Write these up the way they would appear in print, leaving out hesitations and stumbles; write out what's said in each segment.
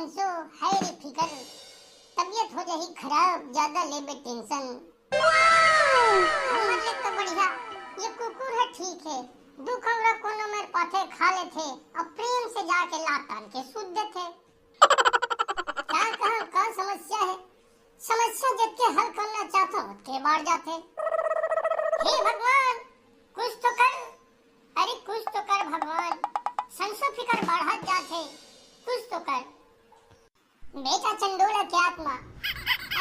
संसो है रे फिकर, तबीयत हो जाही खराब, ज्यादा लेबे टेंशन। हमर ले तो बढ़िया ये कुकुर है, ठीक है। दुख हमरा कोनो मेर पाथे खा लेथे और प्रेम से जाके लात तान के सूत देथे। क्या कहा का समस्या है, समस्या जब के हल करना चाहता हूँ के बाढ़ जाते। हे भगवान कुछ तो कर, अरे कुछ तो कर भगवान, संसो फिकर बढ़त जाते, कुछ तो कर। बेटा चंडोला की आत्मा,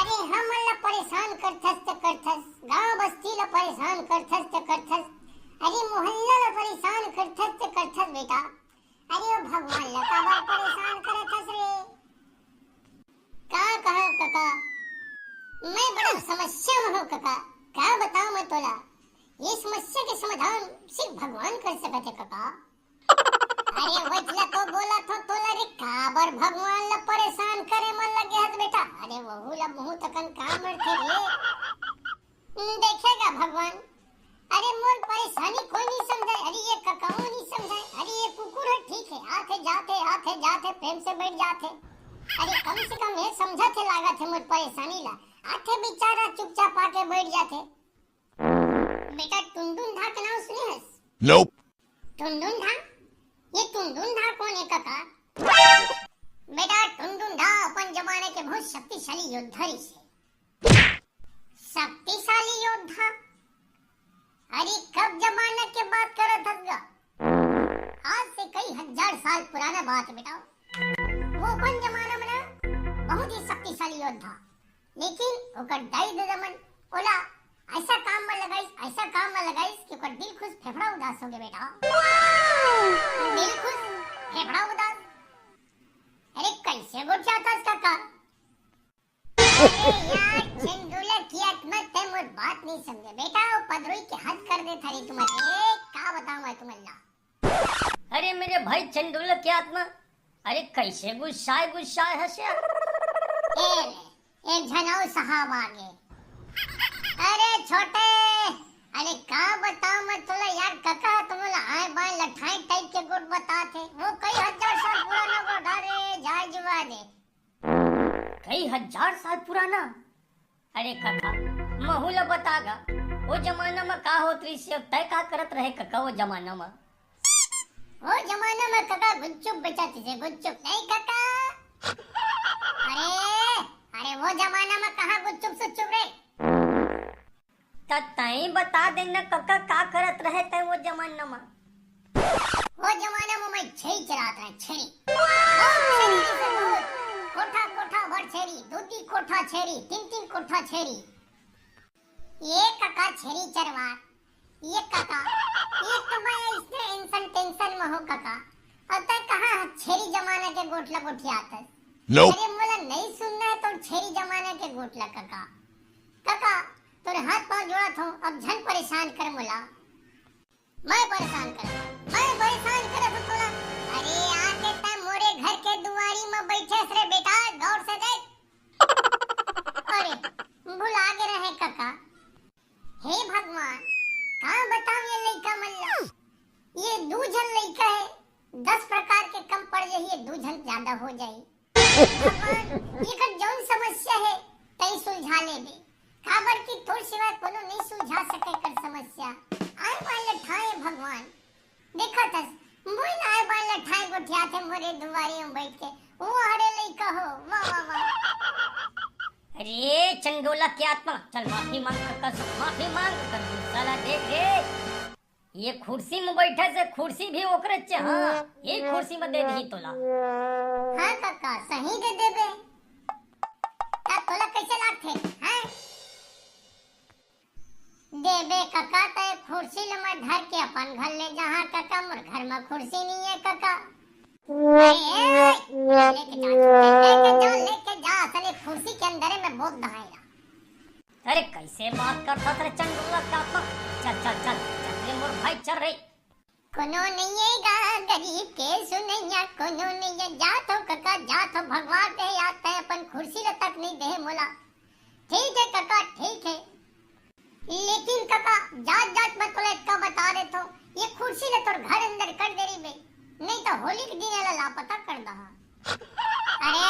अरे हम ला परेशान करथस त करथस, गांव बस्ती ला परेशान करथस त करथस, अरे मोहल्ला ला परेशान करथस त करथस बेटा। अरे ओ भगवान ला काबर परेशान करथस रे। का कहो काका, मैं बड़ा समस्या में हूँ काका, क्या बताऊं मैं तोला। ये समस्या के समाधान सिर्फ भगवान कर सकते काका। अरे वजला तो बोला तो तोला रे काबर भगवान ला परेशान करे मन लगे हत बेटा। अरे वहू ला मुंह तकन काम करथे रे, देखेगा भगवान। अरे मोर परेशानी कोई नहीं समझे, अरे ये ककाऊ नहीं समझे। अरे ये कुकुर है, ठीक है, आते जाते प्रेम से बैठ जाते। अरे कम से कम ये समझा थे लागा थे मोर परेशानी ला, आते बेचारा चुपचाप आके बैठ जाते। बेटा टुनटुन धा के नाम सुने हस? Nope. टुनटुन धा, ये टुनटुन धा कौन है काका? बेटा टुनटुन धा अपन जमाने के बहुत शक्तिशाली योद्धा से। शक्तिशाली योद्धा? अरे कब जमाने के बात करत हसगा? आज से कई हजार साल पुराना बात है बेटा। वो अपन जमाना में ना बहुत ही शक्तिशाली योद्धा, लेकिन ओकर दाई दमन ओला ऐसा काम में लगाइस कि ओकर दिल खुश फेफड़ा उदास हो गए बेटा। दिल खुश फेफड़ा उदास, अरे कैसे गुट जाता काका। अरे यार चंदुला की आत्मा ते मोर बात नहीं समझे बेटा, वो पदरोई के हद कर दे थारी तुम्हारे, का बताऊं मैं तुम्हें ला। अरे मेरे भाई चंदुला की आत्मा, अरे कैसे गुस्सा हंसे। एक झनाऊ साहब आगे। अरे छोटे, अरे का बताऊं मैं तुला यार काका, तुमला आए बाएं लठाई टाइप के गुट बताते, वो कई हजार साल पुराना गुट। अरे जाय जुआ दे, कई हजार साल पुराना। अरे काका महुला बतागा, वो जमाना में का होत रही से, तय का करत रहे काका वो जमाना में? वो जमाना में काका गुच्चुप बेचाती थे, गुच्चुप नहीं काका। अरे वो जमाना में कहाँ गुच्चुप सुच्चुप रे। तई बता देना काका का करत रहे तय वो जमाना में? वो जमाना में मैं छेरी चराता है, छेरी। कोठा भर छेरी, दूधी कोठा छेरी, तीन कोठा छेरी। ये काका छेरी चरवा, ये काका, ये तो मैं इसने टेंशन में हो काका। अब तक कहाँ छेरी जमाने के गोटला गोठी आता है। Nope. अरे मोला नहीं सुनना है तो छेरी जमाने के गोटला काका। काका तोरे हाथ पांव जोड़ा था, अब झन परेशान कर मोला। मैं परेशान कर तोला। अरे आके ता मोरे घर के दुआरी में बैठे रे बेटा, गौर से देख। अरे भुला के रहे काका। हे भगवान का बताऊं ये लइका मल्ला, ये दूजन लइका है, 10 प्रकार के कम पड़ जाइए, दूजन ज्यादा हो जाए। भगवान ये कर जौन समस्या है तई सुलझा ले दे, काबर की तोर सिवा कोनो नहीं सुलझा सके कर समस्या। आए बाल लठाए भगवान, देखा तस मोई आए बाल लठाए गोठिया थे मोरे दुआरी में बैठ के, वो हरे लइका हो, वाह वाह वाह। अरे चंडोला की आत्मा, चल माफी मांग काका से, माफी मांग काका। साला देख रे, ये कुर्सी में बैठे से कुर्सी भी ओकरे चे, हाँ ये कुर्सी में दे दी तोला। हाँ काका सही दे देबे, ता तोला कैसे लागथे हैं? देबे काका ते कुर्सी ले मैं धर के अपन घर ले जहाँ काका, मोर घर में कुर्सी नहीं है काका। लेके जा साले कुर्सी के अंदर में बहुत दहाएगा। अरे कैसे बात करता था चंडोला की आत्मा, चल मोर भाई चल रही। कोनो नहीं है गरीब के सुनैया, कोनो नहीं है जातो काका, जातो भगवान के आते हैं, अपन कुर्सी तक नहीं दे मोला। ठीक है काका ठीक है, लेकिन काका जात मत बोले का बता दे तो ये कुर्सी ले तोर घर अंदर कर दे रही बे, नहीं तो होली के दिन लापता कर दहा। अरे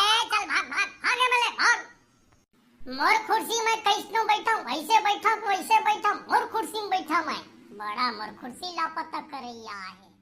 मोर कुर्सी में कैसनो बैठा वैसे बैठा मोर कुर्सी में बैठा मैं। बड़ा मोर कुर्सी लापता करैया है।